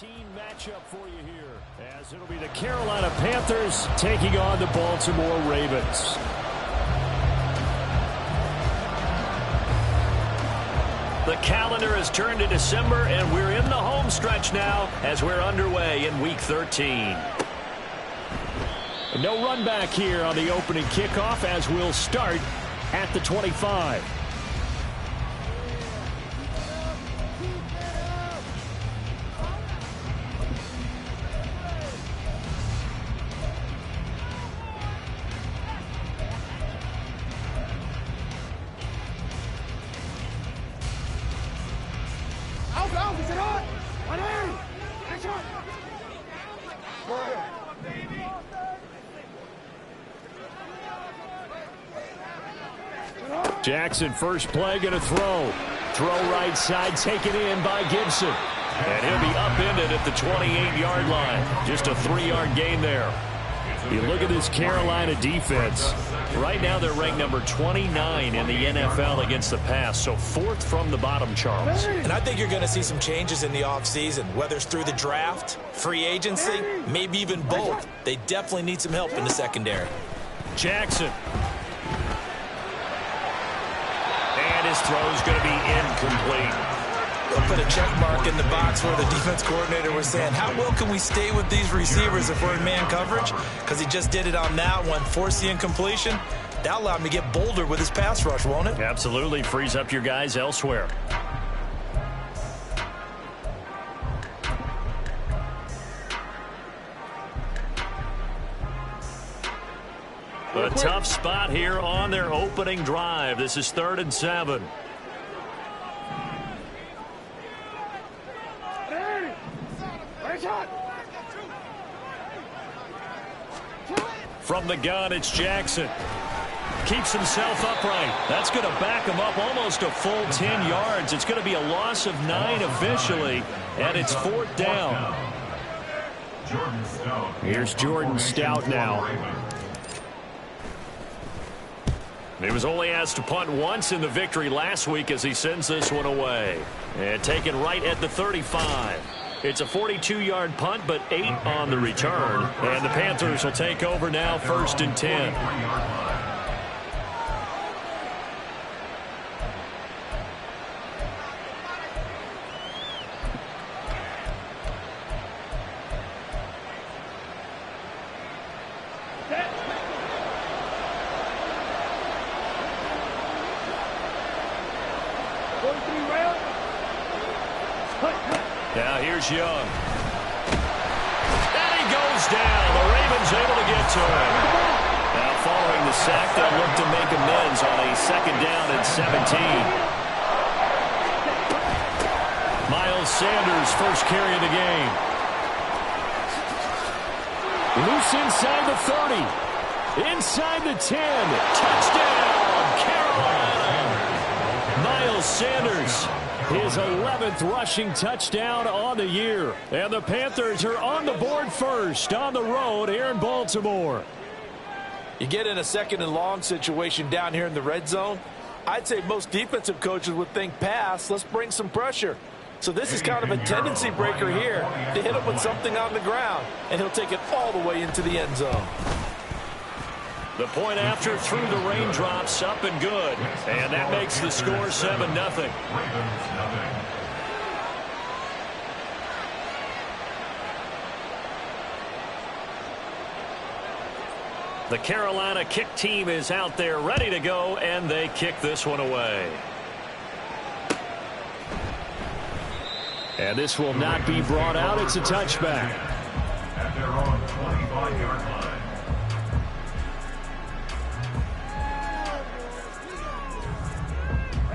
Team matchup for you here, as it'll be the Carolina Panthers taking on the Baltimore Ravens. The calendar has turned to December, and we're in the home stretch now as we're underway in Week 13. No run back here on the opening kickoff as we'll start at the 25. Jackson, first play, going to throw. Throw right side, taken in by Gibson. And he'll be upended at the 28-yard line. Just a 3-yard gain there. You look at this Carolina defense. Right now they're ranked number 29 in the NFL against the pass, so 4th from the bottom, Charles. And I think you're going to see some changes in the offseason, whether it's through the draft, free agency, maybe even both. They definitely need some help in the secondary. Jackson. And his throw is going to be incomplete. They'll put a check mark in the box where the defense coordinator was saying, how well can we stay with these receivers if we're in man coverage? Because he just did it on that one, forced the incompletion. That'll allow him to get bolder with his pass rush, won't it? Absolutely. Frees up your guys elsewhere. A tough spot here on their opening drive. This is 3rd and 7. From the gun, it's Jackson. Keeps himself upright. That's going to back him up almost a full 10 yards. It's going to be a loss of 9 officially, and it's 4th down. Here's Jordan Stout now. He was only asked to punt once in the victory last week as he sends this one away. And taken right at the 35. It's a 42-yard punt, but 8 on the return. And the Panthers will take over now, 1st and 10. Now here's Young. And he goes down. The Ravens able to get to him. Now following the sack, they'll look to make amends on a 2nd down and 17. Miles Sanders first carry of the game. Loose inside the 30. Inside the 10. Touchdown, Carolina. Miles Sanders. His 11th rushing touchdown on the year. And the Panthers are on the board first on the road here in Baltimore. You get in a 2nd and long situation down here in the red zone. I'd say most defensive coaches would think pass. Let's bring some pressure. So this is kind of a tendency breaker here to hit him with something on the ground. And he'll take it all the way into the end zone. The point after through the raindrops, up and good. And that makes the score 7-0. The Carolina kick team is out there ready to go, and they kick this one away. And this will not be brought out. It's a touchback. At their own 25-yard line.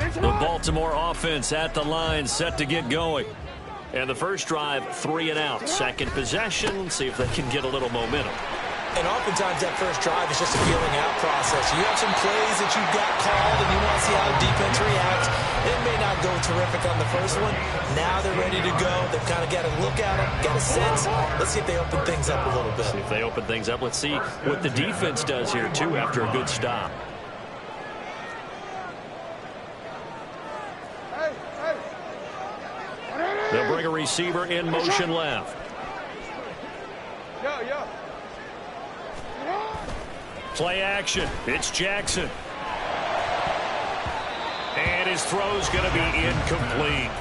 The Baltimore offense at the line, set to get going. And the first drive, 3 and out. Second possession, see if they can get a little momentum. And oftentimes that first drive is just a feeling out process. You have some plays that you've got called and you want to see how the defense reacts. It may not go terrific on the first one. Now they're ready to go. They've kind of got to look at them, got a sense. Let's see if they open things up a little bit. See if they open things up. Let's see what the defense does here, too, after a good stop. They'll bring a receiver in motion left. Play action. It's Jackson. And his throw's going to be incomplete.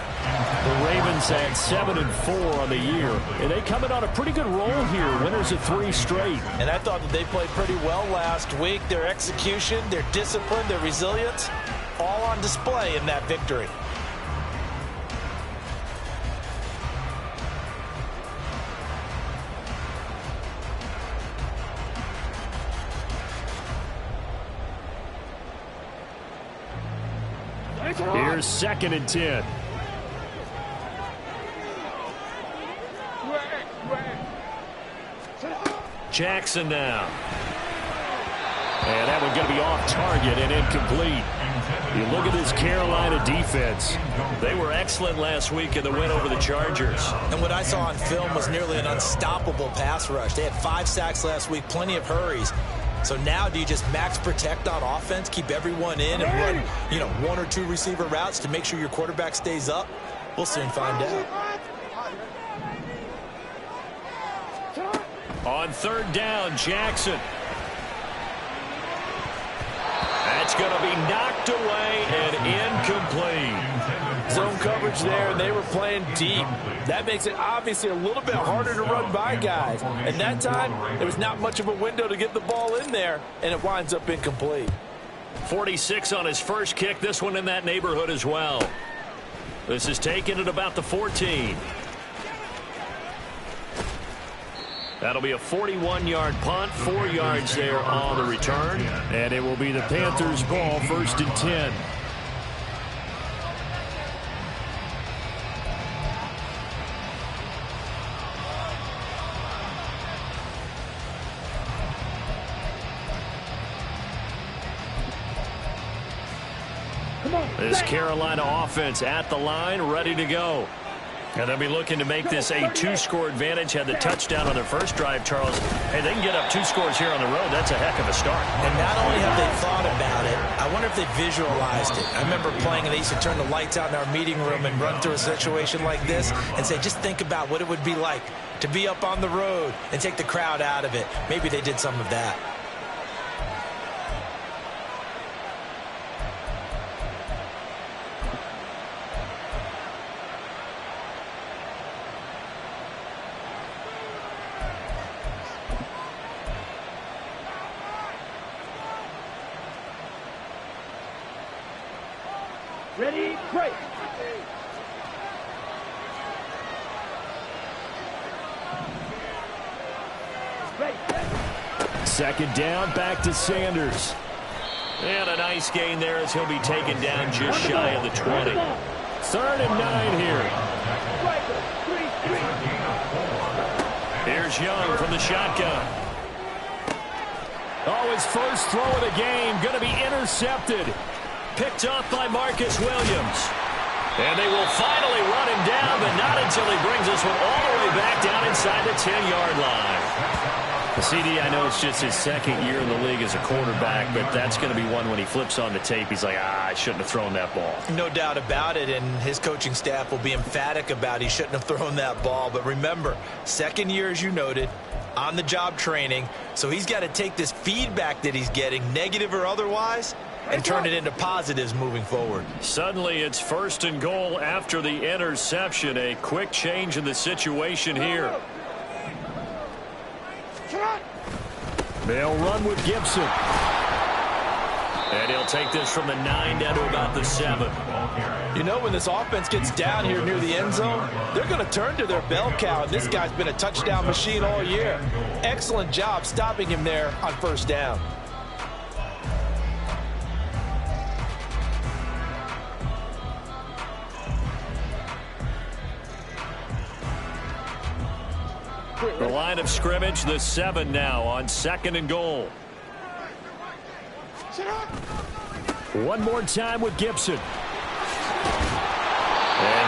The Ravens at 7-4 on the year, and they come in on a pretty good roll here. Winners of 3 straight. And I thought that they played pretty well last week. Their execution, their discipline, their resilience, all on display in that victory. Here's 2nd and 10. Jackson now. And that one's going to be off target and incomplete. You look at this Carolina defense. They were excellent last week in the win over the Chargers. And what I saw on film was nearly an unstoppable pass rush. They had 5 sacks last week, plenty of hurries. So now do you just max protect on offense, keep everyone in and run, 1 or 2 receiver routes to make sure your quarterback stays up? We'll soon find out. On 3rd down, Jackson. That's going to be knocked away and incomplete. Zone coverage there, and they were playing deep. That makes it obviously a little bit harder to run by guys. And that time, there was not much of a window to get the ball in there, and it winds up incomplete. 46 on his first kick. This one in that neighborhood as well. This is taken at about the 14. That'll be a 41-yard punt, 4 yards there on the return. And it will be the Panthers' ball, 1st and 10. This Carolina offense at the line, ready to go. And they'll be looking to make this a 2-score advantage. Had the touchdown on their first drive, Charles. Hey, they can get up 2 scores here on the road. That's a heck of a start. And not only have they thought about it, I wonder if they visualized it. I remember playing, and they used to turn the lights out in our meeting room and run through a situation like this and say, just think about what it would be like to be up on the road and take the crowd out of it. Maybe they did some of that. Ready, break. Second down, back to Sanders. And a nice gain there as he'll be taken down just shy of the 20. 3rd and 9 here. Here's Young from the shotgun. Oh, his first throw of the game going to be intercepted. Picked off by Marcus Williams. And they will finally run him down, but not until he brings this one all the way back down inside the 10-yard line. CD, I know it's just his 2nd year in the league as a quarterback, but that's going to be one when he flips on the tape. He's like, I shouldn't have thrown that ball. No doubt about it, and his coaching staff will be emphatic about he shouldn't have thrown that ball. But remember, 2nd year, as you noted, on-the-job training, so he's got to take this feedback that he's getting, negative or otherwise, and turn it into positives moving forward. Suddenly it's 1st and goal after the interception. A quick change in the situation here. They'll run with Gibson. And he'll take this from the 9 down to about the 7. You know, when this offense gets down here near the end zone, they're going to turn to their bell cow, and this guy's been a touchdown machine all year. Excellent job stopping him there on 1st down. The line of scrimmage, the 7 now on 2nd and goal. One more time with Gibson. And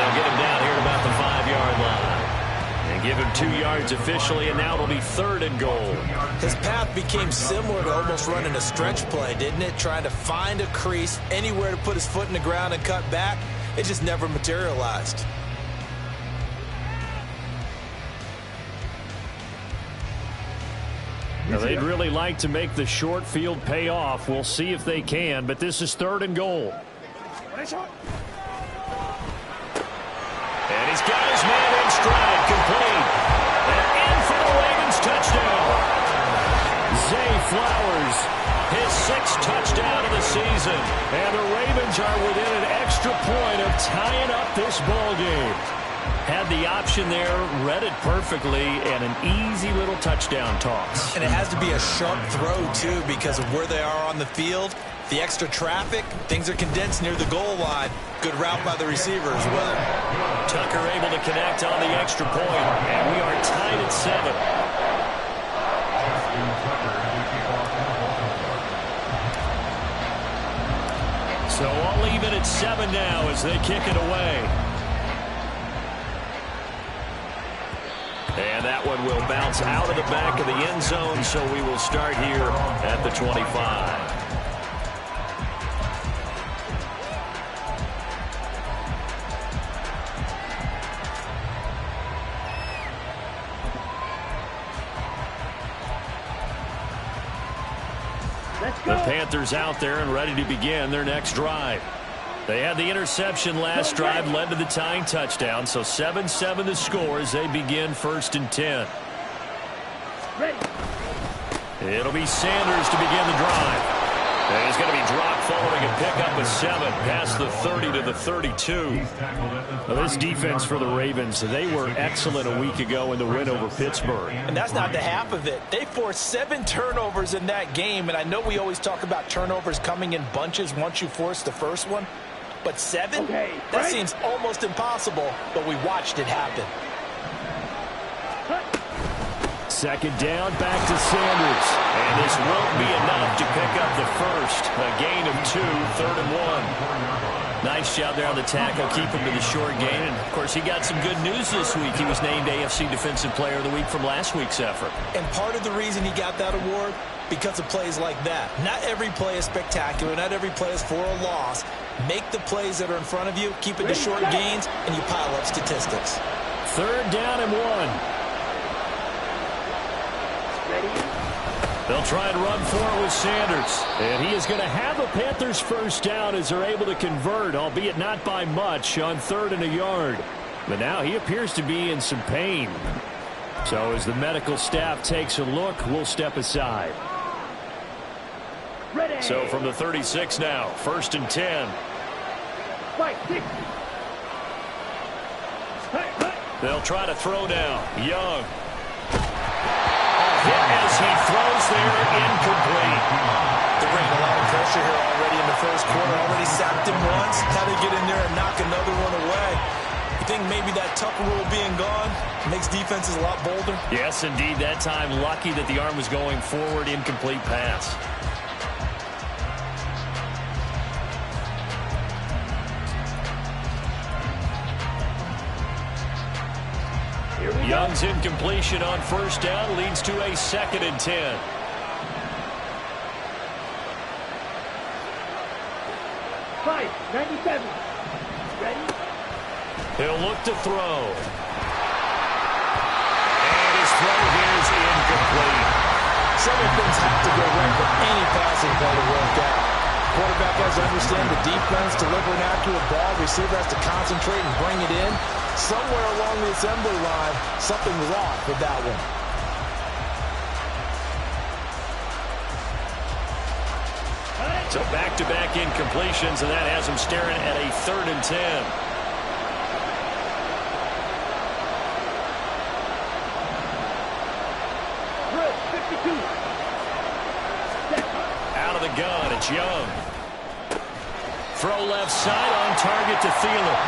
they'll get him down here at about the 5-yard line. And give him 2 yards officially, and now it'll be 3rd and goal. His path became similar to almost running a stretch play, didn't it? Trying to find a crease, anywhere to put his foot in the ground and cut back. It just never materialized. Now, they'd really like to make the short field pay off. We'll see if they can, but this is 3rd and goal. And he's got his man in stride, complete. And in for the Ravens touchdown. Zay Flowers, his 6th touchdown of the season. And the Ravens are within an extra point of tying up this ball game. Had the option there, read it perfectly, and an easy little touchdown toss. And it has to be a sharp throw, too, because of where they are on the field. The extra traffic, things are condensed near the goal line. Good route by the receiver as well. Tucker able to connect on the extra point, and we are tied at 7. So all even at 7 now as they kick it away. And that one will bounce out of the back of the end zone, so we will start here at the 25. The Panthers out there and ready to begin their next drive. They had the interception last drive, led to the tying touchdown, so 7-7 the score as they begin 1st and 10. It'll be Sanders to begin the drive. And he's going to be dropped following a pickup of 7 past the 30 to the 32. Well, this defense for the Ravens, they were excellent a week ago in the win over Pittsburgh. And that's not the half of it. They forced 7 turnovers in that game, and I know we always talk about turnovers coming in bunches once you force the first one. But 7? That seems almost impossible, but we watched it happen. 2nd down, back to Sanders. And this won't be enough to pick up the first. A gain of 2, 3rd and 1. Nice job there on the tackle, keep him to the short gain. And, of course, he got some good news this week. He was named AFC Defensive Player of the Week from last week's effort. And part of the reason he got that award, because of plays like that. Not every play is spectacular. Not every play is for a loss. Make the plays that are in front of you, keep it to short gains, and you pile up statistics. 3rd down and 1. They'll try and run for it with Sanders. And he is going to have a Panthers first down as they're able to convert, albeit not by much, on 3rd and a yard. But now he appears to be in some pain. So as the medical staff takes a look, we'll step aside. So from the 36 now, 1st and 10. They'll try to throw now. Young. Hit as he throws there, incomplete. They're bringing a lot of pressure here already in the first quarter. Already sacked him once. How to get in there and knock another one away. You think maybe that Tucker rule being gone makes defenses a lot bolder? Yes, indeed. That time, lucky that the arm was going forward. Incomplete pass. Young's incompletion on 1st down leads to a 2nd and 10. Five, 97. Ready? He'll look to throw. And his throw here is incomplete. Several things have to go right for any passing play to work out. Quarterback has to understand the defense, deliver an accurate ball. Receiver has to concentrate and bring it in. Somewhere along the assembly line, something was off with that one. So back-to-back incompletions, and that has him staring at a 3rd and 10. Out of the gun, it's Young. Throw left side on target to Thielen.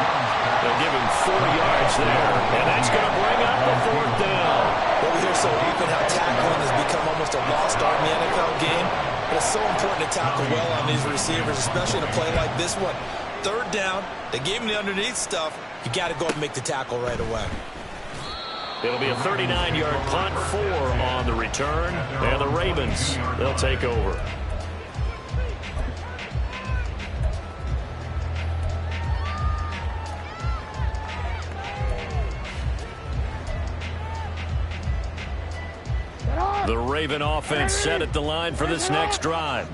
They'll give him 4 yards there, and that's going to bring up the 4th down. Well, we hear so often how tackling has become almost a lost art in the NFL game. But it's so important to tackle well on these receivers, especially in a play like this one. 3rd down, they gave him the underneath stuff. You got to go and make the tackle right away. It'll be a 39-yard punt, 4 on the return, and the Ravens, they'll take over. Get on! The Raven offense set at the line for this next drive.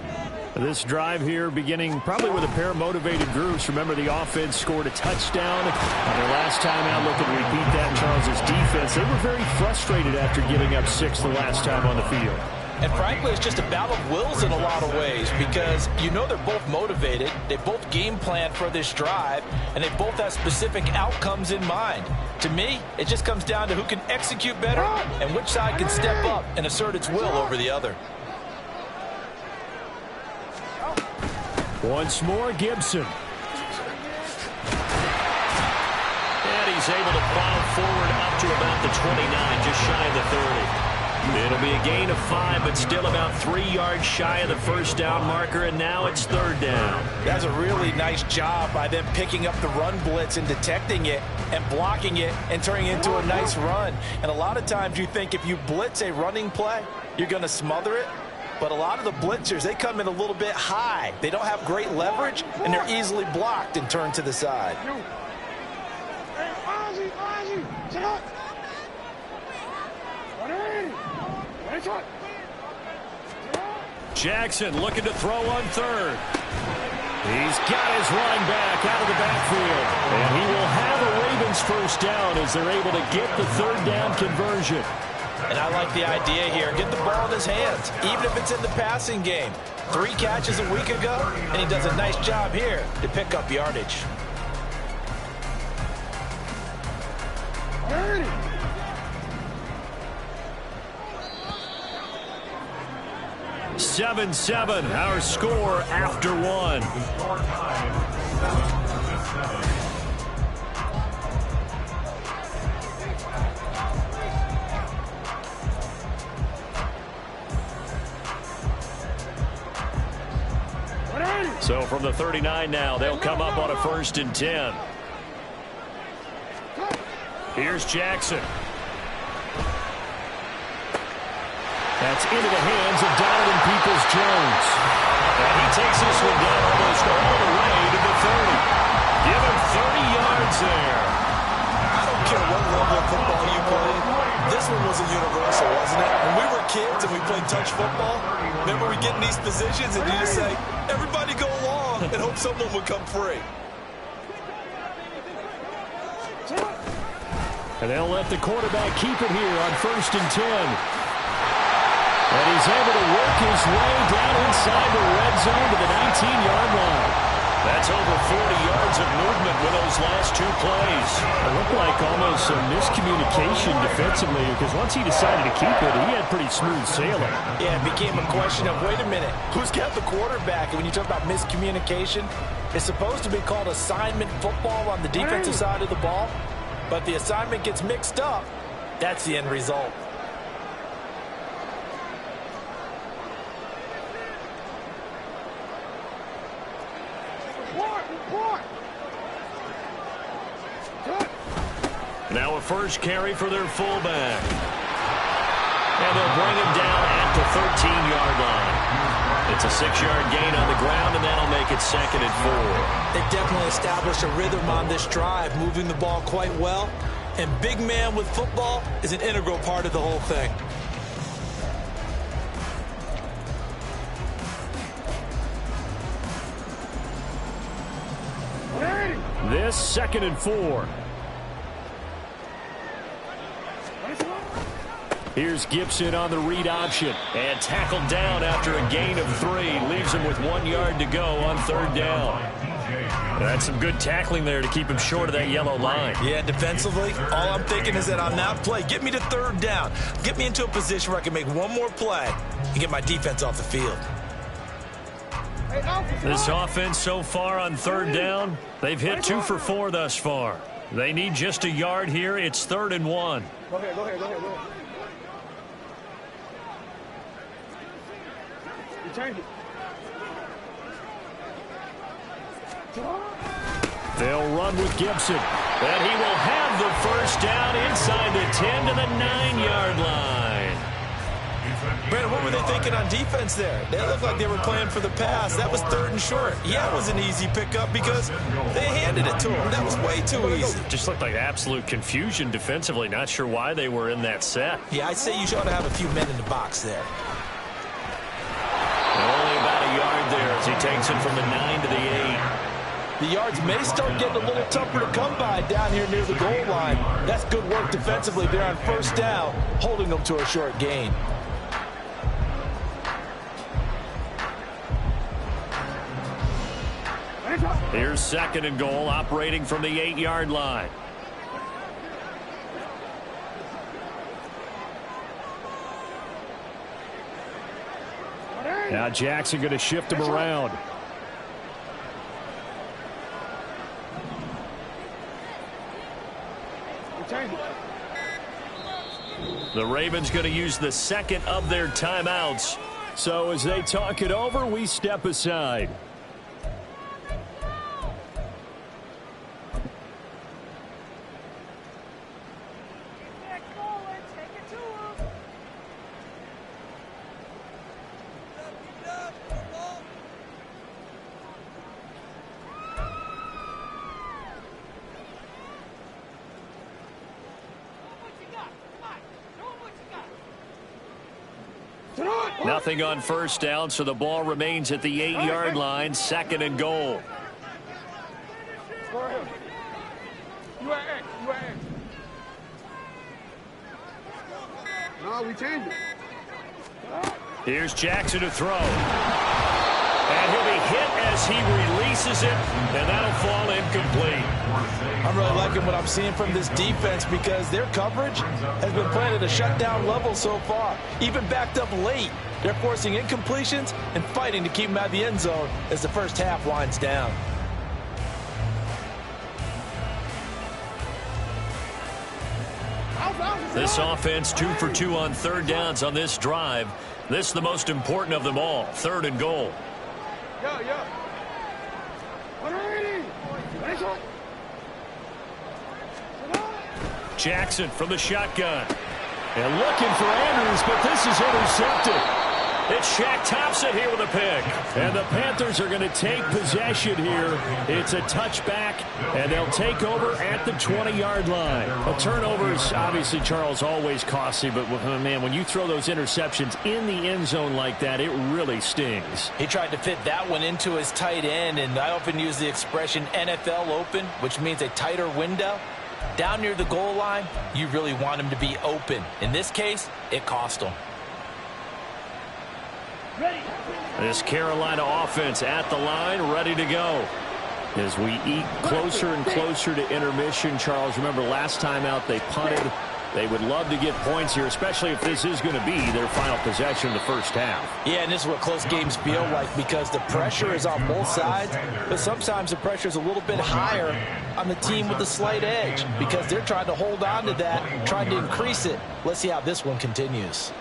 This drive here beginning probably with a pair of motivated groups. Remember, the offense scored a touchdown. Their last time out, looking to repeat that. Charles's defense, they were very frustrated after giving up 6 the last time on the field. And frankly, it's just a battle of wills in a lot of ways because you know they're both motivated. They both game plan for this drive, and they both have specific outcomes in mind. To me, it just comes down to who can execute better and which side can step up and assert its will over the other. Once more, Gibson. And he's able to plow forward up to about the 29, just shy of the 30. It'll be a gain of 5, but still about 3 yards shy of the first down marker, and now it's 3rd down. That's a really nice job by them picking up the run blitz and detecting it and blocking it and turning it into a nice run. And a lot of times you think if you blitz a running play, you're going to smother it. But a lot of the blitzers, they come in a little bit high. They don't have great leverage, and they're easily blocked and turned to the side. Jackson looking to throw on 3rd. He's got his line back out of the backfield. And he will have a Ravens first down as they're able to get the 3rd down conversion. And I like the idea here. Get the ball in his hands, even if it's in the passing game. 3 catches a week ago, and he does a nice job here to pick up yardage. 7-7, our score after 1. So from the 39 now, they'll come up on a 1st and 10. Here's Jackson. That's into the hands of Donovan Peoples-Jones. And he takes this one down almost all the way to the 30. Give him 30 yards there. I don't care what level of football you play. This one was a universal, wasn't it? When we were kids and we played touch football, remember we get in these positions and you just say, everybody go along and hope someone would come free. And they'll let the quarterback keep it here on 1st and 10. And he's able to work his way down inside the red zone to the 19-yard line. That's over 40 yards of movement with those last 2 plays. It looked like almost some miscommunication defensively because once he decided to keep it, he had pretty smooth sailing. Yeah, it became a question of, wait a minute, who's got the quarterback? And when you talk about miscommunication, it's supposed to be called assignment football on the defensive side of the ball. But the assignment gets mixed up. That's the end result. Now a first carry for their fullback. And they'll bring him down at the 13-yard line. It's a 6-yard gain on the ground, and that'll make it 2nd and 4. They definitely established a rhythm on this drive, moving the ball quite well. And big man with football is an integral part of the whole thing. This 2nd and 4. Here's Gibson on the read option and tackled down after a gain of 3. Leaves him with 1 yard to go on 3rd down. That's some good tackling there to keep him short of that yellow line. Yeah, defensively, all I'm thinking is that on that play, get me to 3rd down. Get me into a position where I can make one more play and get my defense off the field. This offense so far on 3rd down, they've hit 2 for 4 thus far. They need just a yard here. It's 3rd and 1. Go ahead. You change it. They'll run with Gibson. And he will have the first down inside the 10 to the 9-yard line. Brandon, what were they thinking on defense there? They looked like they were playing for the pass. That was 3rd and short. Yeah, it was an easy pickup because they handed it to him. That was way too easy. Just looked like absolute confusion defensively. Not sure why they were in that set. Yeah, I'd say you should have a few men in the box there. Only about a yard there as he takes it from the 9 to the 8. The yards may start getting a little tougher to come by down here near the goal line. That's good work defensively there on 1st down, holding them to a short gain. Here's 2nd and goal, operating from the 8-yard line. Now Jackson going to shift him around. The Ravens going to use the 2nd of their timeouts. So as they talk it over, we step aside. Nothing on 1st down, so the ball remains at the 8-yard line, 2nd and goal. You are X. No, we changed it. Here's Jackson to throw. And he'll be hit as he releases it, and that'll fall incomplete. I'm really liking what I'm seeing from this defense because their coverage has been playing at a shutdown level so far. Even backed up late, they're forcing incompletions and fighting to keep them out of the end zone as the first half winds down. This offense 2 for 2 on 3rd downs on this drive. This is the most important of them all, 3rd and goal. Jackson from the shotgun. And looking for Andrews, but this is intercepted. It's Shaq Thompson here with a pick. And the Panthers are going to take possession here. It's a touchback, and they'll take over at the 20-yard line. A turnover is obviously, Charles, always costly, but, man, when you throw those interceptions in the end zone like that, it really stings. He tried to fit that one into his tight end, and I often use the expression NFL open, which means a tighter window. Down near the goal line, you really want him to be open. In this case, it cost him. This Carolina offense at the line, ready to go. As we eat closer and closer to intermission, Charles, remember last time out they punted. They would love to get points here, especially if this is going to be their final possession of the first half. Yeah, and this is what close games feel like because the pressure is on both sides, but sometimes the pressure is a little bit higher on the team with the slight edge because they're trying to hold on to that, trying to increase it. Let's see how this one continues.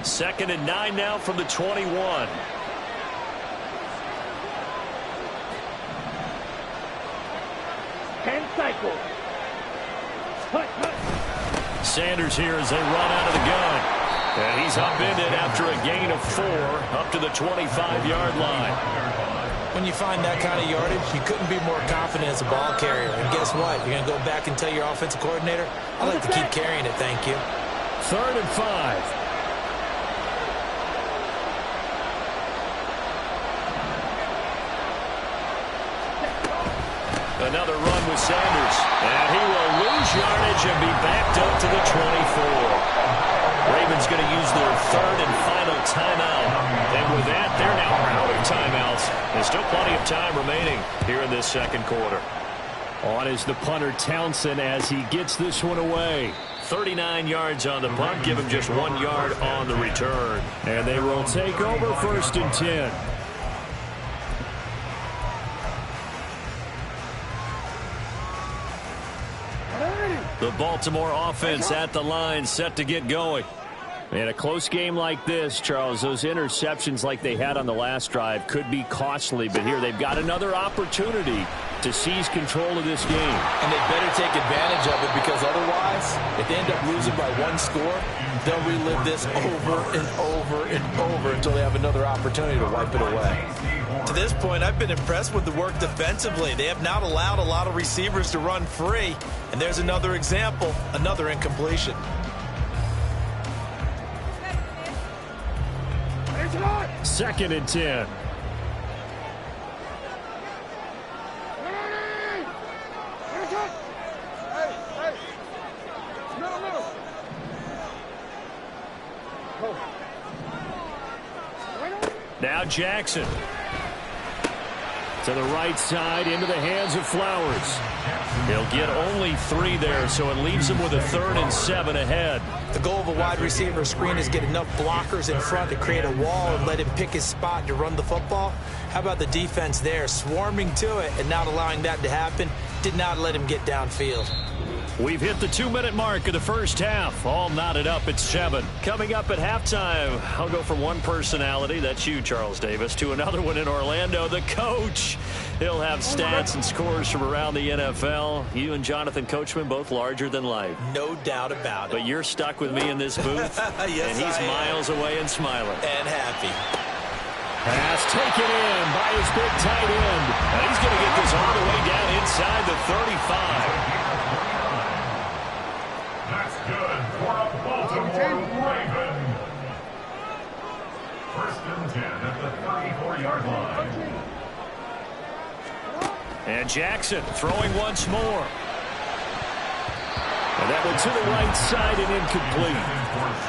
2nd and 9 now from the 21. Sanders here as they run out of the gun. And he's upended after a gain of 4 up to the 25-yard line. When you find that kind of yardage, you couldn't be more confident as a ball carrier. And guess what? You're going to go back and tell your offensive coordinator, I like to keep carrying it, thank you. 3rd and 5. Another run with Sanders. And he will lose yardage and be backed up to the 24. Ravens going to use their 3rd and final timeout. And with that, they're now out of timeouts. There's still plenty of time remaining here in this second quarter. On is the punter Townsend as he gets this one away. 39 yards on the punt. Give him just 1 yard on the return. And they will take over 1st and 10. The Baltimore offense at the line, set to get going. In a close game like this, Charles, those interceptions like they had on the last drive could be costly, but here they've got another opportunity to seize control of this game. And they better take advantage of it, because otherwise, if they end up losing by one score, they'll relive this over and over and over until they have another opportunity to wipe it away. To this point, I've been impressed with the work defensively. They have not allowed a lot of receivers to run free. And there's another example, another incompletion. Second and 10. Now Jackson. To the right side, into the hands of Flowers. He'll get only 3 there, so it leaves him with a 3rd and 7 ahead. The goal of a wide receiver screen is get enough blockers in front to create a wall and let him pick his spot to run the football. How about the defense there, swarming to it and not allowing that to happen? Did not let him get downfield. We've hit the 2-minute mark of the first half. All knotted up at 7. Coming up at halftime, I'll go from one personality, that's you, Charles Davis, to another one in Orlando, the coach. He'll have stats and scores from around the NFL. You and Jonathan Coachman both larger than life. No doubt about it. But you're stuck with me in this booth, yes, and he's miles away and smiling. And happy. Pass taken in by his big tight end. And he's going to get this all the way down inside the 35. That's good for a Baltimore Raven. First and 10 at the 34-yard line. And Jackson throwing once more. And that one to the right side and incomplete.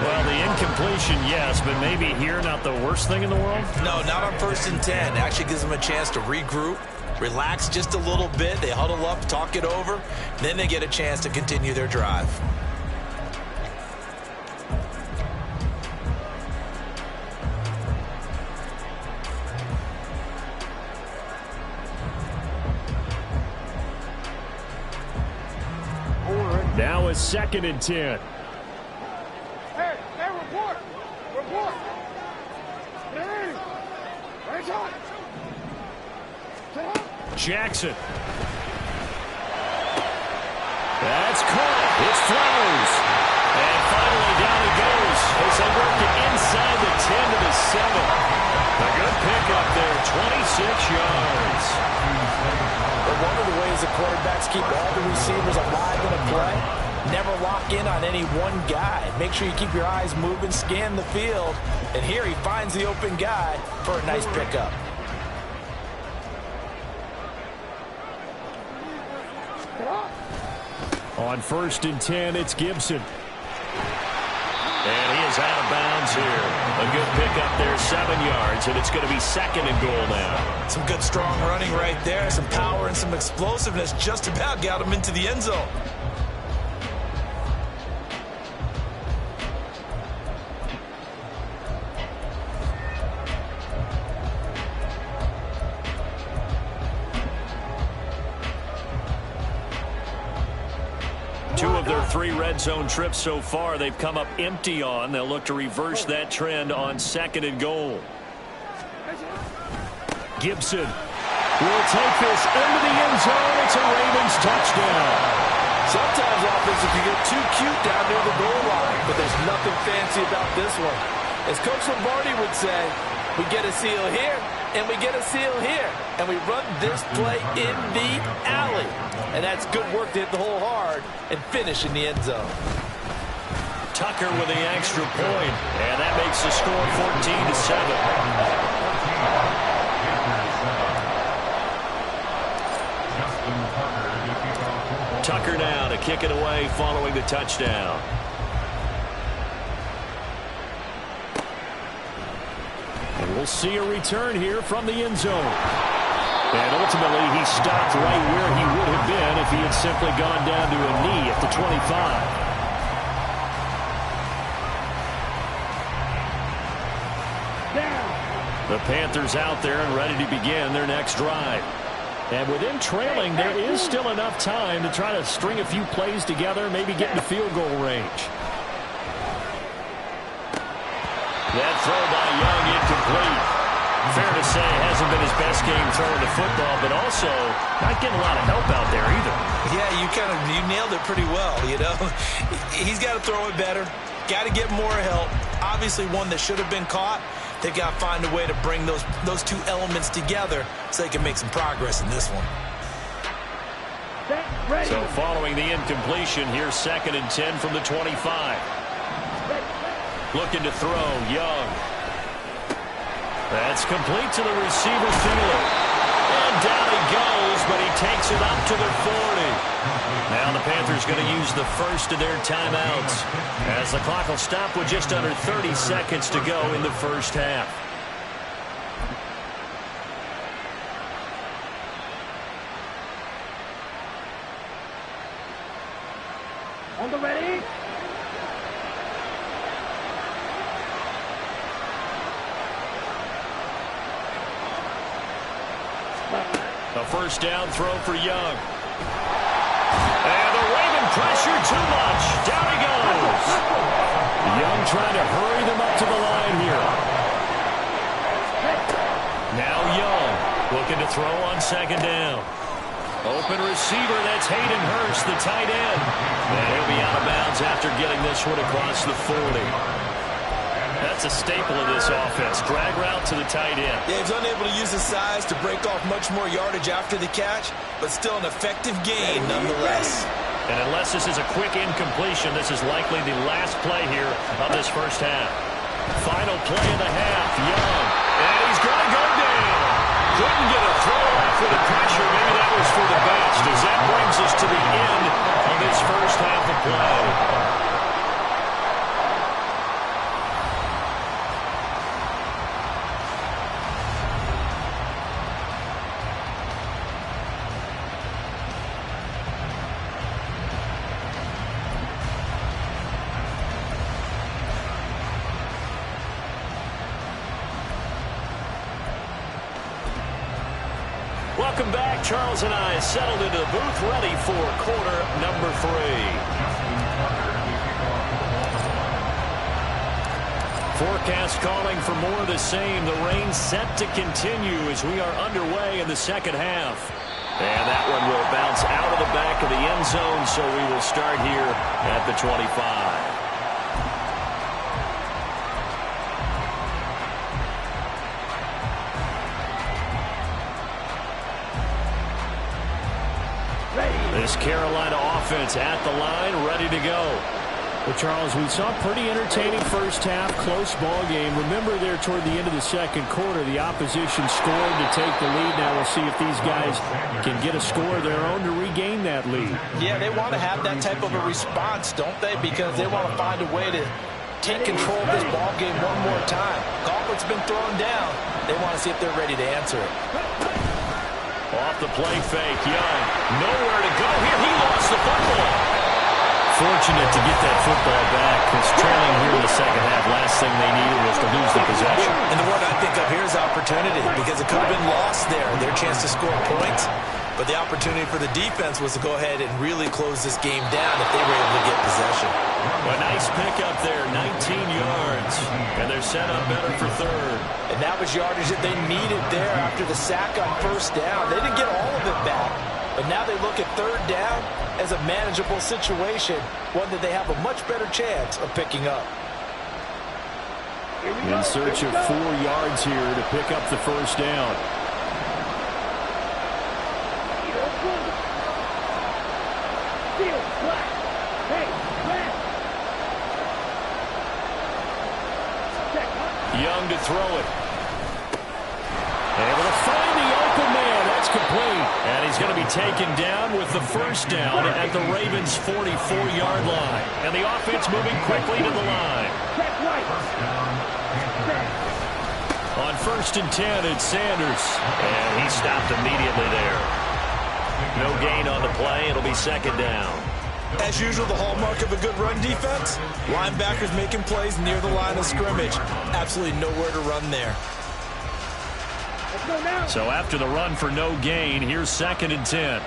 Well, the incompletion, yes, but maybe here not the worst thing in the world? No, not on 1st and 10. Actually gives them a chance to regroup, relax just a little bit. They huddle up, talk it over. Then they get a chance to continue their drive. Now it's 2nd and 10. Hey, report! Report! Hey! Right on! Jackson. That's caught. It's Flowers. And finally down he goes as they work it inside the 10 to the 7. A good pickup there, 26 yards. But one of the ways the quarterbacks keep all the receivers alive in a play, never lock in on any one guy. Make sure you keep your eyes moving, scan the field. And here he finds the open guy for a nice pickup. On 1st and 10, it's Gibson. And he is out of bounds here. A good pickup there, 7 yards, and it's going to be 2nd and goal now. Some good strong running right there, some power and some explosiveness just about got him into the end zone. Two of their 3 red zone trips so far, they've come up empty on. They'll look to reverse that trend on 2nd and goal. Gibson will take this into the end zone. It's a Ravens touchdown. Sometimes offenses can get too cute down near the goal line, but there's nothing fancy about this one. As Coach Lombardi would say, we get a seal here, and we get a seal here, and we run this play in the alley. And that's good work to hit the hole hard and finish in the end zone. Tucker with the extra point, and that makes the score 14-7. Tucker now to kick it away following the touchdown. And we'll see a return here from the end zone. And ultimately, he stopped right where he would have been if he had simply gone down to a knee at the 25. The Panthers out there and ready to begin their next drive. And with them trailing, there is still enough time to try to string a few plays together, maybe get into field goal range. That throw by Young incomplete. Fair to say, hasn't been his best game throwing the football, but also not getting a lot of help out there either. Yeah, you nailed it pretty well, you know. He's got to throw it better, got to get more help. Obviously one that should have been caught. They've got to find a way to bring those two elements together so they can make some progress in this one. So following the incompletion, here's 2nd and 10 from the 25. Looking to throw, Young. That's complete to the receiver field. And down he goes, but he takes it up to the 40. Now the Panthers going to use the first of their timeouts, as the clock will stop with just under 30 seconds to go in the first half. On the ready. A first down throw for Young. And the Raven pressure too much. Down he goes. Young trying to hurry them up to the line here. Now Young looking to throw on 2nd down. Open receiver, that's Hayden Hurst, the tight end. And he'll be out of bounds after getting this one across the 40. That's a staple of this offense. Drag route to the tight end. Yeah, he's unable to use his size to break off much more yardage after the catch, but still an effective gain nonetheless. And unless this is a quick incompletion, this is likely the last play here of this first half. Final play of the half, Young. And he's going to go down. Couldn't get a throw off with the pressure. Maybe that was for the best, as that brings us to the end of this first half of play. Welcome back. Charles and I settled into the booth, ready for quarter number 3. Forecast calling for more of the same. The rain set to continue as we are underway in the second half. And that one will bounce out of the back of the end zone, so we will start here at the 25. This Carolina offense at the line, ready to go. Well, Charles, we saw a pretty entertaining first half, close ball game. Remember there toward the end of the second quarter, the opposition scored to take the lead. Now we'll see if these guys can get a score of their own to regain that lead. Yeah, they want to have that type of a response, don't they? Because they want to find a way to take control of this ball game one more time. Gauntlet's been thrown down. They want to see if they're ready to answer it. Off the play fake, Young. Nowhere to go here. He lost the football. Fortunate to get that football back. It's trailing here in the second half. Last thing they needed was to lose the possession. And the word I think of here is opportunity, because it could have been lost there, their chance to score points. But the opportunity for the defense was to go ahead and really close this game down if they were able to get possession. A nice pickup there, 19 yards. And they're set up better for third. And that was yardage that they needed there after the sack on first down. They didn't get all of it back. But now they look at third down as a manageable situation, one that they have a much better chance of picking up. In search of 4 yards here to pick up the first down. Young to throw it. Able to find the open man. That's complete. And he's going to be taken down with the first down at the Ravens' 44-yard line. And the offense moving quickly to the line. On 1st and 10, it's Sanders. And he stopped immediately there. No gain on the play. It'll be 2nd down. As usual, the hallmark of a good run defense, linebackers making plays near the line of scrimmage. Absolutely nowhere to run there. So after the run for no gain, here's 2nd and 10.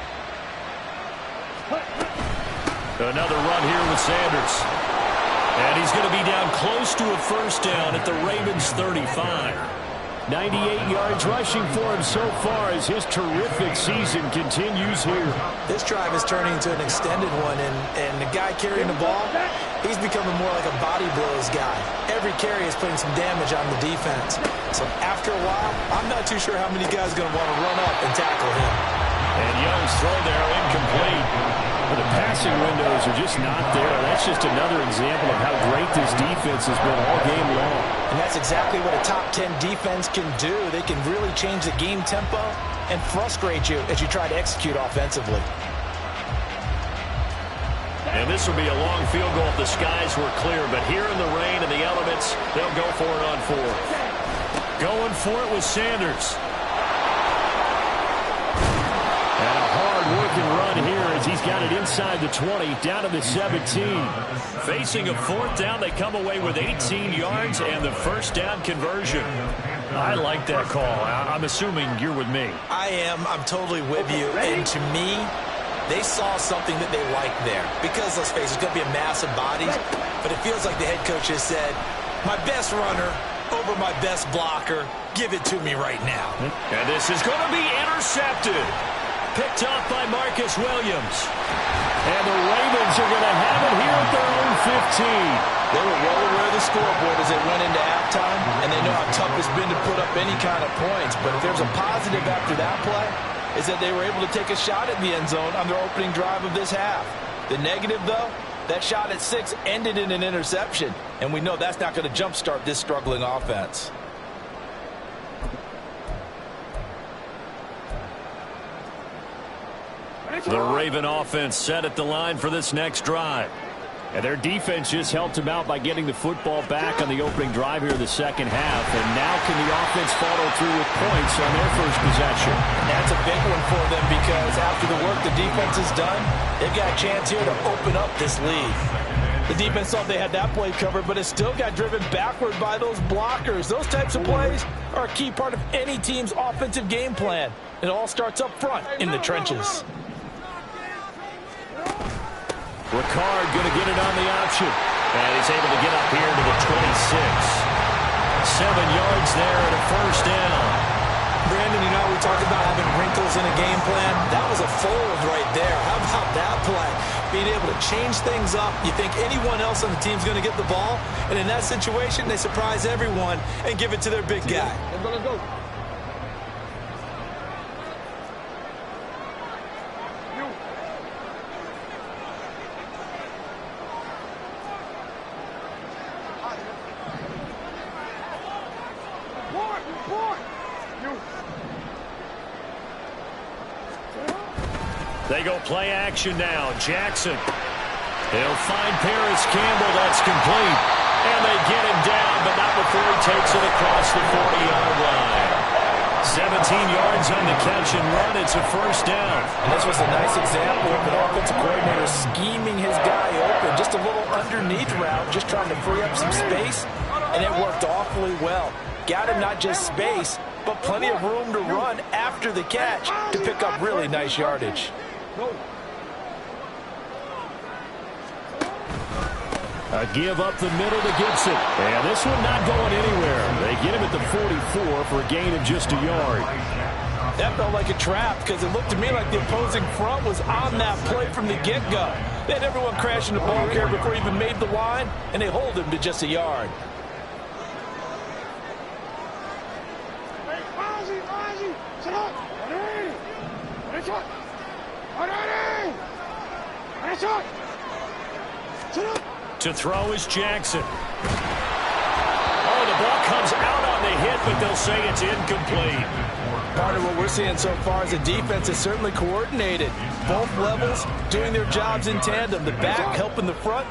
Another run here with Sanders. And he's going to be down close to a first down at the Ravens' 35. 98 yards rushing for him so far as his terrific season continues here. This drive is turning into an extended one, and the guy carrying the ball, he's becoming more like a body blows guy. Every carry is putting some damage on the defense. So after a while, I'm not too sure how many guys are going to want to run up and tackle him. And Young's throw there incomplete. Well, the passing windows are just not there. That's just another example of how great this defense has been all game long. And that's exactly what a top 10 defense can do. They can really change the game tempo and frustrate you as you try to execute offensively. And this will be a long field goal if the skies were clear. But here in the rain and the elements, they'll go for it on fourth. Going for it with Sanders. Working run here as he's got it inside the 20, down to the 17. Facing a fourth down, they come away with 18 yards and the first down conversion. I like that call. I'm assuming you're with me. I am. I'm totally with you. And to me, they saw something that they liked there. Because, let's face it, it's going to be a mass of bodies. But it feels like the head coach has said, my best runner over my best blocker. Give it to me right now. And this is going to be intercepted. Picked off by Marcus Williams. And the Ravens are going to have it here at their own 15. They were well aware of the scoreboard as they went into halftime, and they know how tough it's been to put up any kind of points. But if there's a positive after that play, is that they were able to take a shot at the end zone on their opening drive of this half. The negative, though, that shot at 6 ended in an interception, and we know that's not going to jumpstart this struggling offense. The Raven offense set at the line for this next drive. And their defense just helped them out by getting the football back on the opening drive here in the second half. And now can the offense follow through with points on their first possession? That's a big one for them because after the work the defense has done, they've got a chance here to open up this lead. The defense thought they had that play covered, but it still got driven backward by those blockers. Those types of plays are a key part of any team's offensive game plan. It all starts up front in the trenches. Ricard going to get it on the option. And he's able to get up here to the 26. 7 yards there and a first down. Brandon, you know, we talked about having wrinkles in a game plan. That was a fold right there. How about that play? Being able to change things up. You think anyone else on the team's going to get the ball, and in that situation, they surprise everyone and give it to their big guy. Let's go. They go play action now. Jackson. They'll find Paris Campbell. That's complete. And they get him down, but not before he takes it across the 40-yard line. 17 yards on the catch and run. It's a first down. And this was a nice example of an offensive coordinator scheming his guy open. Just a little underneath route, just trying to free up some space, and it worked awfully well. Got him not just space, but plenty of room to run after the catch to pick up really nice yardage. A give up the middle to Gibson. And this one not going anywhere. They get him at the 44 for a gain of just a yard. That felt like a trap because it looked to me like the opposing front was on that play from the get-go. They had everyone crashing the ball carrier before he even made the line, and they hold him to just a yard. To throw is Jackson. Oh, the ball comes out on the hit, but they'll say it's incomplete. Part of what we're seeing so far is the defense is certainly coordinated. Both levels doing their jobs in tandem. The back helping the front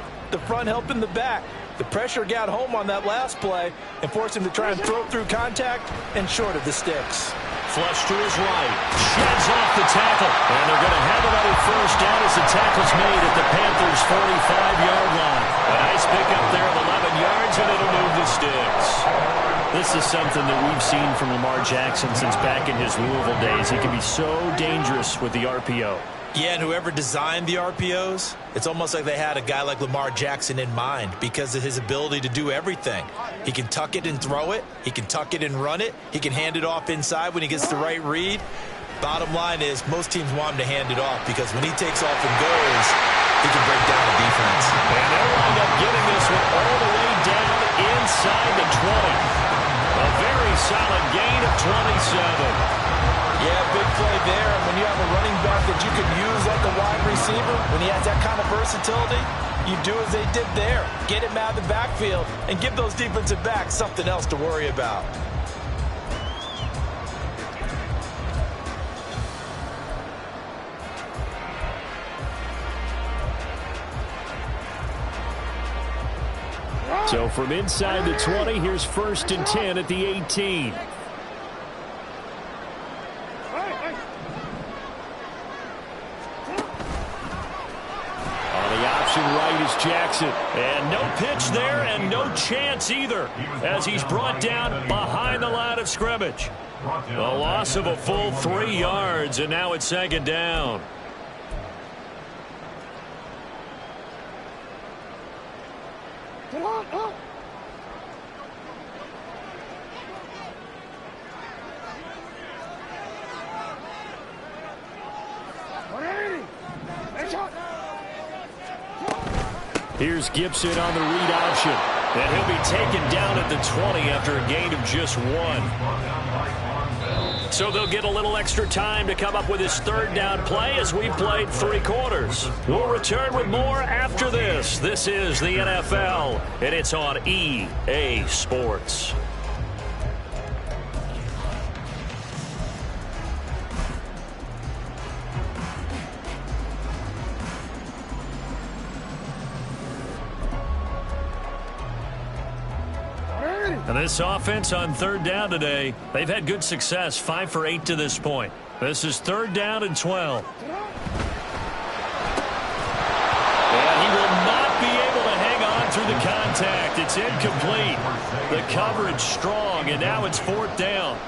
helping the back. The pressure got home on that last play and forced him to try and throw through contact and short of the sticks. Flush to his right. Sheds off the tackle. And they're going to have another first down as the tackle's made at the Panthers' 45-yard line. A nice pickup there of 11 yards, and it'll move the sticks. This is something that we've seen from Lamar Jackson since back in his Louisville days. He can be so dangerous with the RPO. Yeah, and whoever designed the RPOs, it's almost like they had a guy like Lamar Jackson in mind because of his ability to do everything. He can tuck it and throw it. He can tuck it and run it. He can hand it off inside when he gets the right read. Bottom line is most teams want him to hand it off because when he takes off and goes, he can break down the defense. And they'll wind up getting this one all the way down inside the 20. A very solid gain of 27. Yeah, big play there. And when you have a running back that you can use like a wide receiver, when he has that kind of versatility, you do as they did there. Get him out of the backfield and give those defensive backs something else to worry about. So from inside the 20, here's 1st and 10 at the 18. Right is Jackson, and no pitch there and no chance either as he's brought down behind the line of scrimmage. A loss of a full 3 yards, and now it's 2nd down. Here's Gibson on the read option. And he'll be taken down at the 20 after a gain of just 1. So they'll get a little extra time to come up with his 3rd down play as we played 3 quarters. We'll return with more after this. This is the NFL, and it's on EA Sports. And this offense on 3rd down today, they've had good success, 5 for 8 to this point. This is 3rd down and 12. And he will not be able to hang on through the contact. It's incomplete. The coverage strong, and now it's 4th down.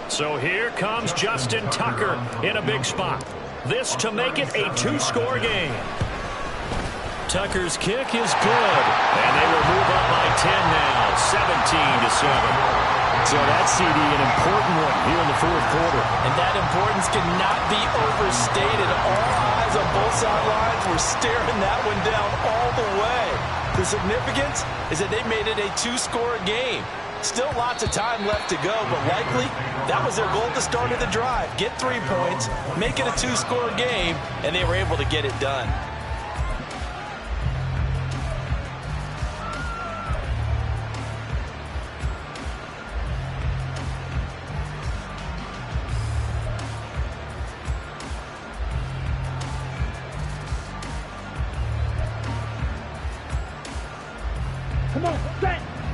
So here comes Justin Tucker in a big spot. This to make it a 2-score game. Tucker's kick is good, and they will move up by 10 now, 17-7. So that's, CD, an important one here in the 4th quarter. And that importance cannot be overstated. All eyes on both sidelines were staring that one down all the way. The significance is that they made it a 2-score game. Still lots of time left to go, but likely that was their goal at the start of the drive. Get 3 points, make it a 2-score game, and they were able to get it done.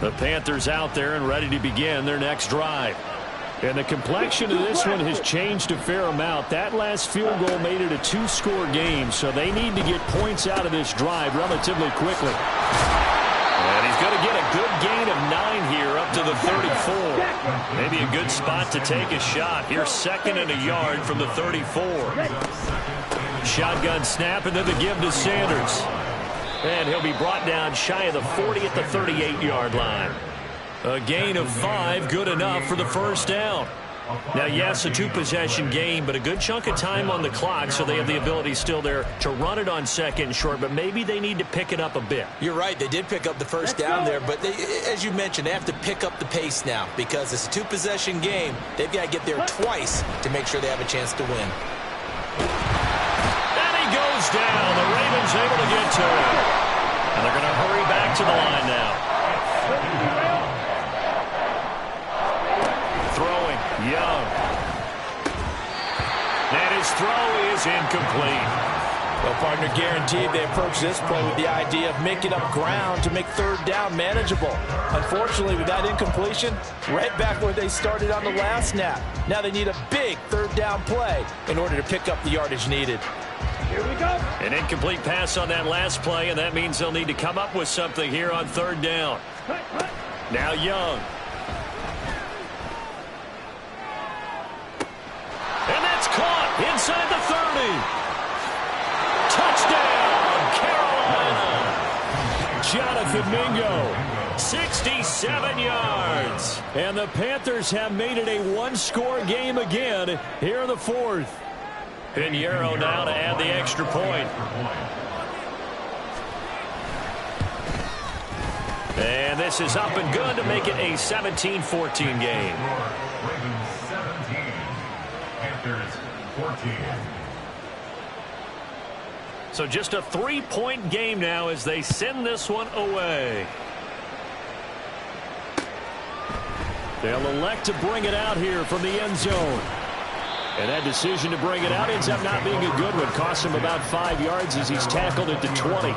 The Panthers out there and ready to begin their next drive. And the complexion of this one has changed a fair amount. That last field goal made it a 2-score game, so they need to get points out of this drive relatively quickly. And he's going to get a good gain of 9 here up to the 34. Maybe a good spot to take a shot. Here's 2nd and a yard from the 34. Shotgun snap, and then the give to Sanders. And he'll be brought down shy of the 40 at the 38-yard line. A gain of 5, good enough for the 1st down. Now, yes, a 2-possession game, but a good chunk of time on the clock, so they have the ability still there to run it on 2nd and short, but maybe they need to pick it up a bit. You're right. They did pick up the 1st down there, but they, as you mentioned, they have to pick up the pace now because it's a 2-possession game. They've got to get there twice to make sure they have a chance to win. Goes down. The Ravens able to get to him. And they're going to hurry back to the line now. Throwing, Young. And his throw is incomplete. Well, partner, guaranteed they approach this play with the idea of making up ground to make 3rd down manageable. Unfortunately, with that incompletion, right back where they started on the last snap. Now they need a big 3rd down play in order to pick up the yardage needed. Here we go. An incomplete pass on that last play, and that means they'll need to come up with something here on 3rd down. Now Young. Jonathan Mingo. 67 yards. And the Panthers have made it a one-score game again here in the fourth. Pinheiro now to add the extra point. And this is up and good to make it a 17-14 game. Ravens 17, Panthers 14. So just a 3-point game now as they send this one away. They'll elect to bring it out here from the end zone. And that decision to bring it out ends up not being a good one. Costs him about 5 yards as he's tackled at the 20.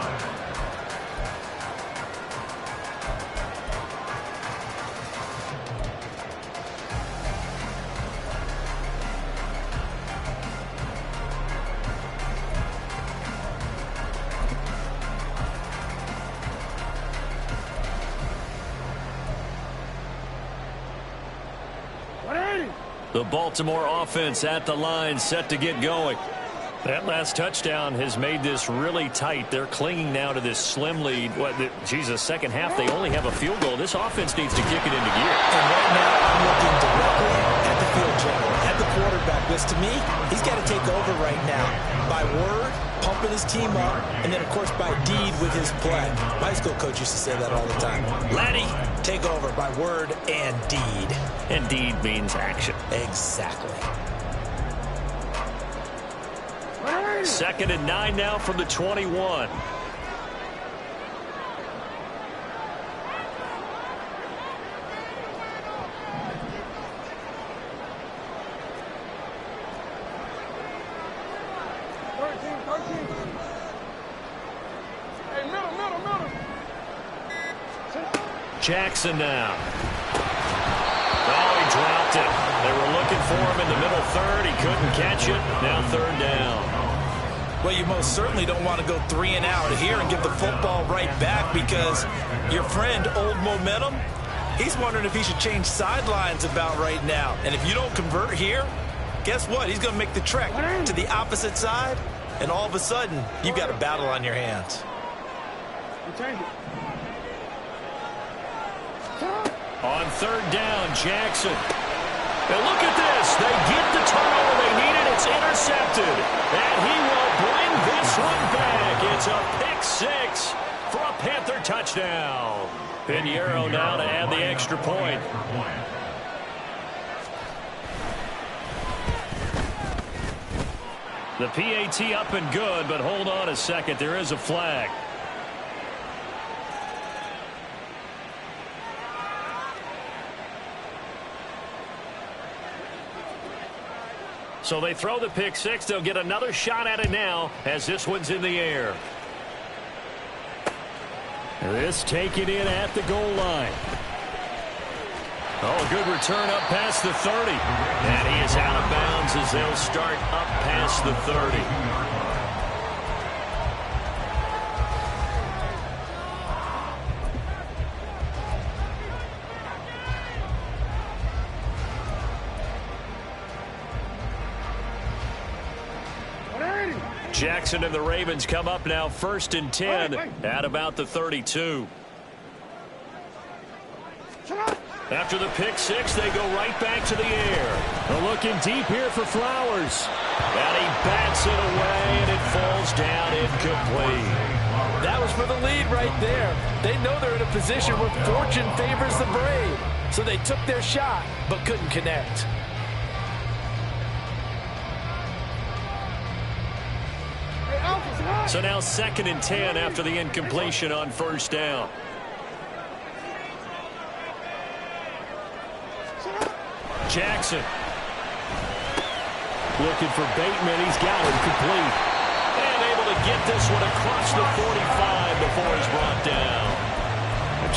The Baltimore offense at the line, set to get going. That last touchdown has made this really tight. They're clinging now to this slim lead. Second half, they only have a field goal. This offense needs to kick it into gear. And right now, I'm looking directly at the field general, at the quarterback. Because to me, he's got to take over right now. By word, pumping his team up, and then, of course, by deed with his play. My high school coach used to say that all the time. Laddie, take over by word and deed. And deed means action. Exactly. 2nd and 9 now from the 21. Jackson now. Oh, he dropped it. They were looking for him in the middle third. He couldn't catch it. Now 3rd down. Well, you most certainly don't want to go 3 and out here and give the football right back because your friend, Old Momentum, he's wondering if he should change sidelines about right now. And if you don't convert here, guess what? He's going to make the trek to the opposite side, and all of a sudden, you've got a battle on your hands. On 3rd down, Jackson. And look at this. They get the turnover they needed. It's intercepted. And he will bring this one back. It's a pick-6 for a Panther touchdown. Pinheiro now to add the extra point. The PAT up and good, but hold on a second. There is a flag. So they throw the pick-6. They'll get another shot at it now as this one's in the air. This taken in at the goal line. Oh, a good return up past the 30. And he is out of bounds as they'll start up past the 30. Jackson and the Ravens come up now 1st and 10 at about the 32. After the pick-6, they go right back to the air. They're looking deep here for Flowers. And he bats it away, and it falls down incomplete. That was for the lead right there. They know they're in a position where fortune favors the brave. So they took their shot, but couldn't connect. So now 2nd and 10 after the incompletion on 1st down. Jackson. Looking for Bateman. He's got him complete. And able to get this one across the 45 before he's brought down.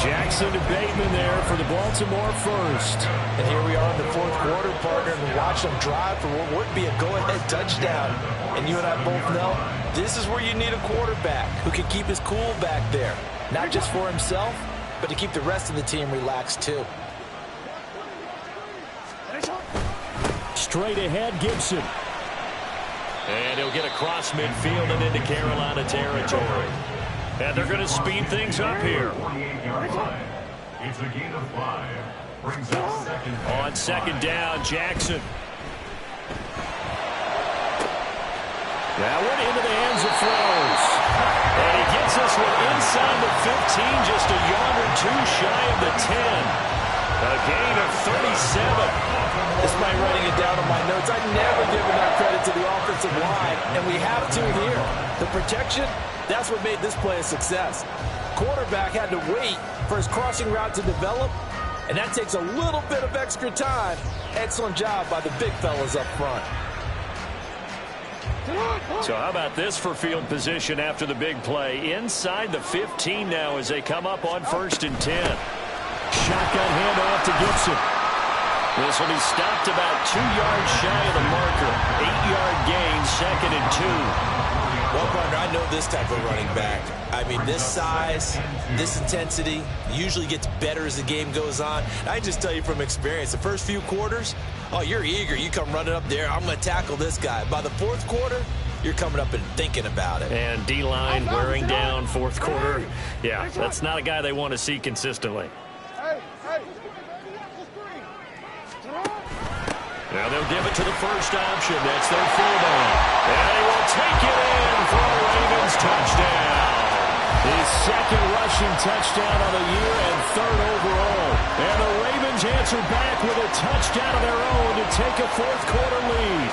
Jackson to Bateman there for the Baltimore first. And here we are in the 4th quarter, partner, and watch them drive for what would be a go-ahead touchdown. And you and I both know this is where you need a quarterback who can keep his cool back there. Not just for himself, but to keep the rest of the team relaxed too. Straight ahead, Gibson. And he'll get across midfield and into Carolina territory. And they're going to speed things up here. It's a gain of 5. Brings up second down. On second down, Jackson. That one into the hands of Flowers. And he gets this one inside the 15, just a yard or two shy of the 10. A gain of 37. This might writing it down on my notes. I never give enough credit to the offensive line, and we have to here. The protection, that's what made this play a success. Quarterback had to wait for his crossing route to develop, and that takes a little bit of extra time. Excellent job by the big fellas up front. So how about this for field position after the big play? Inside the 15 now as they come up on 1st and 10. Shotgun handoff to Gibson. This will be stopped about 2 yards shy of the marker. 8-yard gain, 2nd and 2. Well, partner, I know this type of running back. I mean, this size, this intensity usually gets better as the game goes on. I just tell you from experience, the first few quarters, oh, you're eager. You come running up there, I'm going to tackle this guy. By the 4th quarter, you're coming up and thinking about it. And D-line wearing down 4th quarter. Yeah, that's not a guy they want to see consistently. Now they'll give it to the first option. That's their fullback. And he will take it in for a Ravens touchdown. His 2nd rushing touchdown of the year and 3rd overall. And the Ravens answer back with a touchdown of their own to take a 4th quarter lead.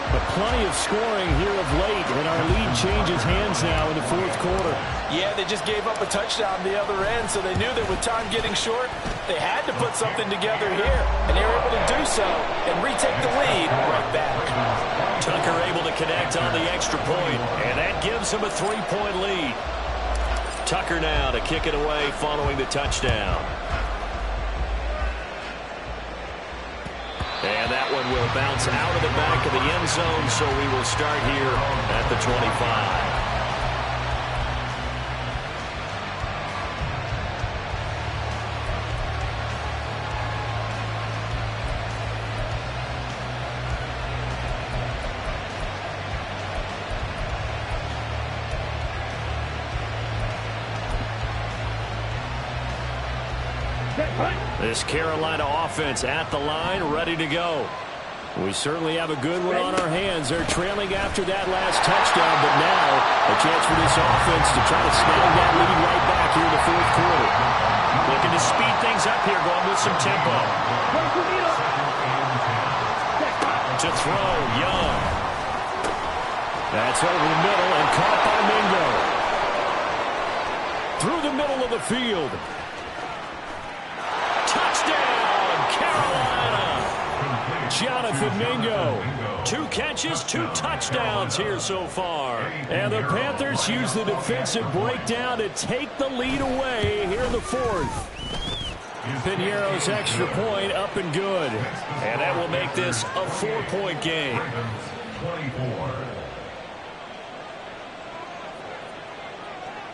But plenty of scoring here of late, and our lead changes hands now in the 4th quarter. Yeah, they just gave up a touchdown the other end, so they knew that with time getting short, they had to put something together here, and they were able to do so and retake the lead right back. Tucker able to connect on the extra point, and that gives him a 3-point lead. Tucker now to kick it away following the touchdown. And that one will bounce out of the back of the end zone, so we will start here at the 25. This Carolina offense at the line, ready to go. We certainly have a good one on our hands. They're trailing after that last touchdown, but now a chance for this offense to try to snag that lead right back here in the 4th quarter. Looking to speed things up here, going with some tempo. To throw, Young. That's over the middle and caught by Mingo. Through the middle of the field. Touchdown, Carolina! Jonathan Mingo. 2 catches, 2 touchdowns here so far. And the Panthers use the defensive breakdown to take the lead away here in the 4th. Piniero's extra point up and good. And that will make this a 4-point game. 24.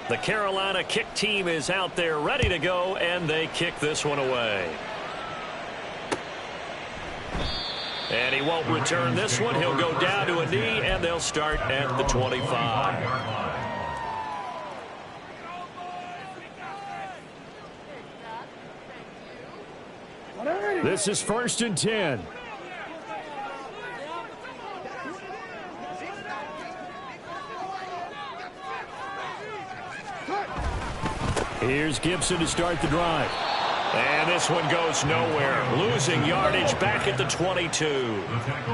The Carolina kick team is out there ready to go, and they kick this one away. And he won't return this one. He'll go down to a knee, and they'll start at the 25. This is 1st and 10. Here's Gibson to start the drive. And this one goes nowhere. Losing yardage back at the 22.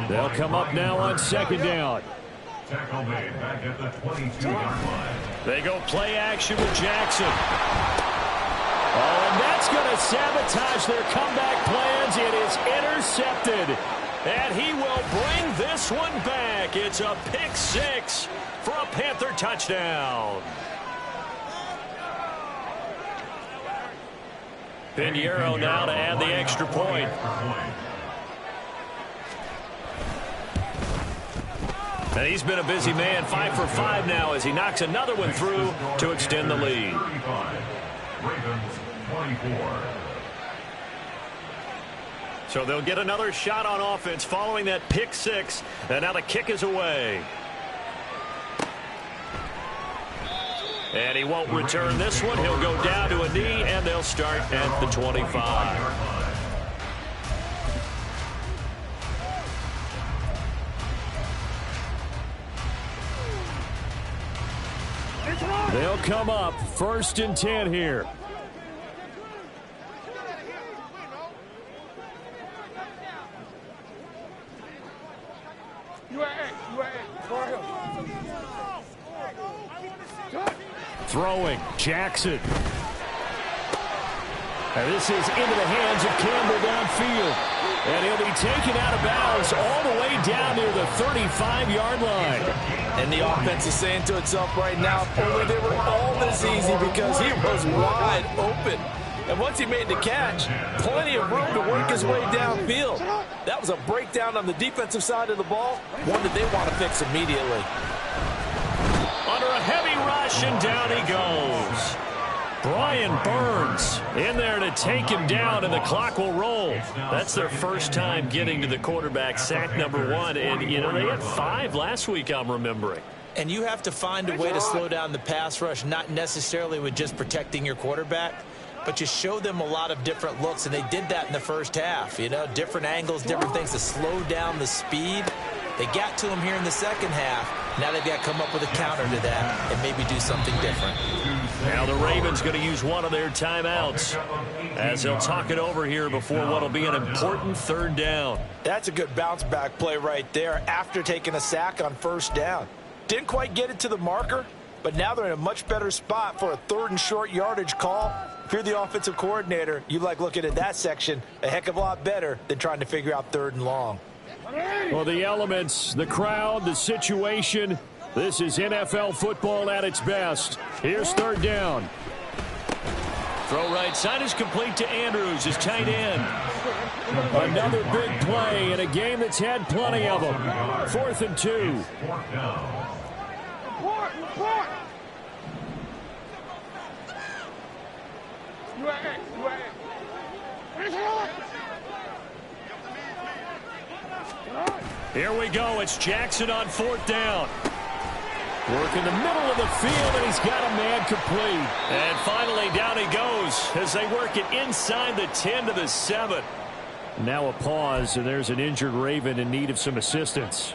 They'll come up now on 2nd down. Tackle made back at the 22-yard line. They go play action with Jackson. Oh, and that's going to sabotage their comeback plans. It is intercepted. And he will bring this one back. It's a pick 6 for a Panther touchdown. Piñeiro now to add the extra point. And he's been a busy man, 5 for 5 now as he knocks another one through to extend the lead. 35. Ravens 24. So they'll get another shot on offense following that pick 6. And now the kick is away. And he won't return this one. He'll go down to a knee, and they'll start at the 25. They'll come up 1st and 10 here. Throwing, Jackson. And this is into the hands of Campbell downfield. And he'll be taken out of bounds all the way down near the 35-yard line. And the offense is saying to itself right now, if only they were all this easy, because he was wide open. And once he made the catch, plenty of room to work his way downfield. That was a breakdown on the defensive side of the ball, one that they want to fix immediately. Under a heavy rush, and down he goes. Brian Burns in there to take him down, and the clock will roll. That's their first time getting to the quarterback, sack number 1. And, you know, they had 5 last week, I'm remembering. And you have to find a way to slow down the pass rush, not necessarily with just protecting your quarterback, but you show them a lot of different looks, and they did that in the first half. You know, different angles, different things to slow down the speed. They got to him here in the second half. Now they've got to come up with a counter to that and maybe do something different. Now the Ravens going to use one of their timeouts as they'll talk it over here before what will be an important 3rd down. That's a good bounce back play right there after taking a sack on 1st down. Didn't quite get it to the marker, but now they're in a much better spot for a 3rd and short yardage call. If you're the offensive coordinator, you like looking at that section a heck of a lot better than trying to figure out 3rd and long. Well, the elements, the crowd, the situation, this is NFL football at its best. Here's 3rd down. Throw right side is complete to Andrews, his tight end. Another big play in a game that's had plenty of them. 4th and 2. Here we go. It's Jackson on 4th down. Work in the middle of the field, and he's got a man complete. And finally, down he goes as they work it inside the 10 to the 7. Now a pause, and there's an injured Raven in need of some assistance.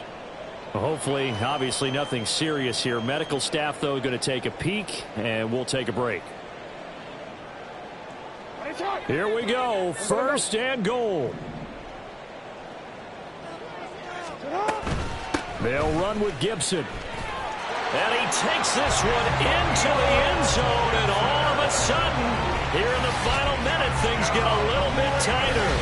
Well, hopefully, obviously nothing serious here. Medical staff, though, going to take a peek, and we'll take a break. Here we go. 1st and goal. They'll run with Gibson. And he takes this one into the end zone, and all of a sudden, here in the final minute, things get a little bit tighter.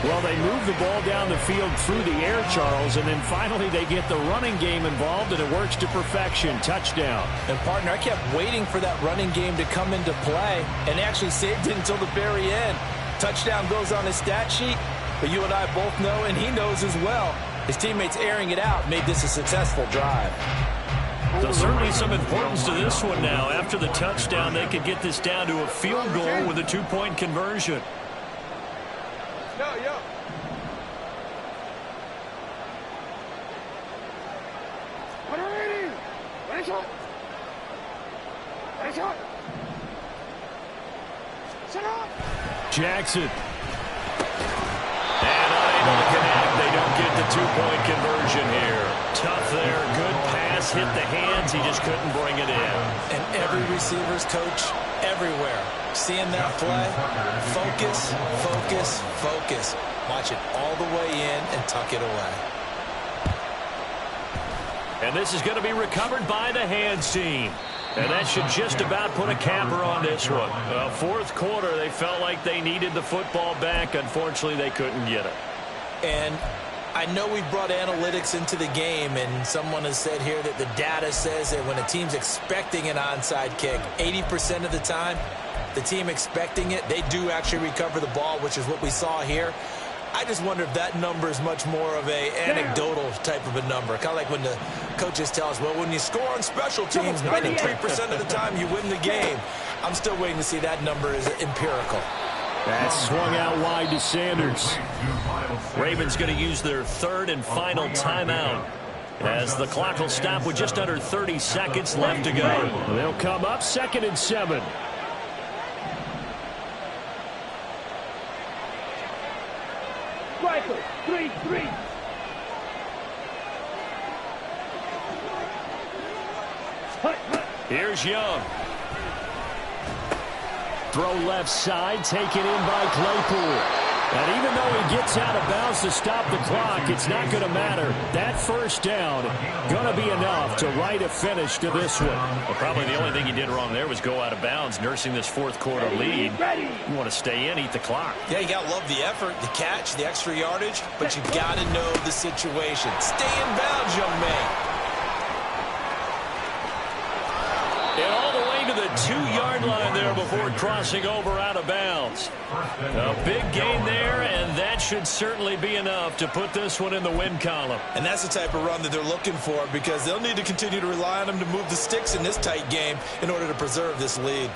Well, they move the ball down the field through the air, Charles, and then finally they get the running game involved, and it works to perfection. Touchdown. And, partner, I kept waiting for that running game to come into play and actually saved it until the very end. Touchdown goes on his stat sheet, but you and I both know, and he knows as well, his teammates airing it out made this a successful drive. So certainly some importance to this one now. After the touchdown, they could get this down to a field goal with a 2-point conversion. Yo. Jackson. And unable to connect. They don't get the 2-point conversion here. Tough there. Good pass. Hit the hands. He just couldn't bring it in. And every receiver's coach everywhere, seeing that play, focus, focus, focus. Watch it all the way in and tuck it away. And this is going to be recovered by the hands team. And that should just about put a capper on this one. 4th quarter, they felt like they needed the football back. Unfortunately, they couldn't get it. And I know we brought analytics into the game, and someone has said here that the data says that when a team's expecting an onside kick, 80% of the time, the team expecting it, they do actually recover the ball, which is what we saw here. I just wonder if that number is much more of a anecdotal type of a number. Kind of like when the coaches tell us, well, when you score on special teams, 93% of the time you win the game. I'm still waiting to see that number is empirical. That's swung out wide to Sanders. Ravens going to use their 3rd and final timeout. as the clock will stop with just under 30 seconds left to go. They'll come up 2nd and 7. Striker, 3-3. Here's Young. Throw left side, taken in by Claypool. And even though he gets out of bounds to stop the clock, it's not going to matter. That first down going to be enough to write a finish to this one. Well, probably the only thing he did wrong there was go out of bounds, nursing this fourth quarter lead. You want to stay in, eat the clock. Yeah, you got to love the effort, the catch, the extra yardage, but you got to know the situation. Stay in bounds, young man. And all the way to the 2-yard line there before crossing over out of bounds. A big gain there, and that should certainly be enough to put this one in the win column. And that's the type of run that they're looking for, because they'll need to continue to rely on him to move the sticks in this tight game in order to preserve this lead.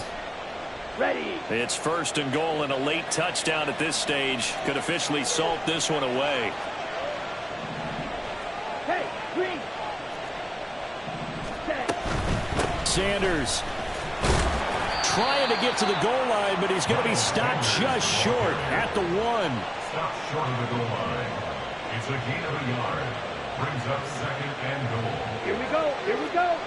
Ready. It's 1st and goal, and a late touchdown at this stage could officially salt this one away. Hey, green. Sanders trying to get to the goal line, but he's going to be stopped just short at the 1. Stopped short of the goal line. It's a gain of a yard. Brings up 2nd and goal. Here we go. Here we go.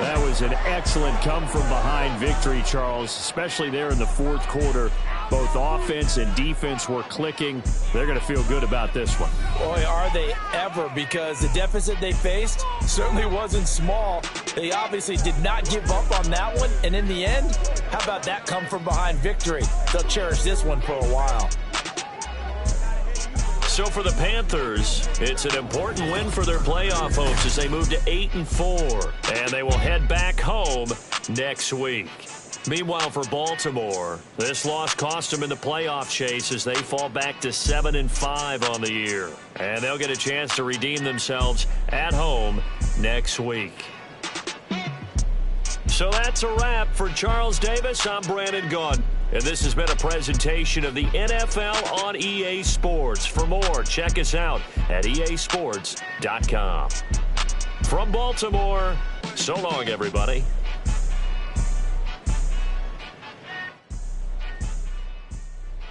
That was an excellent come-from-behind victory, Charles, especially there in the fourth quarter. Both offense and defense were clicking. They're going to feel good about this one. Boy, are they ever, because the deficit they faced certainly wasn't small. They obviously did not give up on that one, and in the end, how about that come-from-behind victory? They'll cherish this one for a while. So for the Panthers, it's an important win for their playoff hopes as they move to 8-4, and they will head back home next week. Meanwhile, for Baltimore, this loss cost them in the playoff chase as they fall back to 7-5 on the year, and they'll get a chance to redeem themselves at home next week. So that's a wrap for Charles Davis. I'm Brandon Gunn. And this has been a presentation of the NFL on EA Sports. For more, check us out at easports.com. From Baltimore, so long, everybody.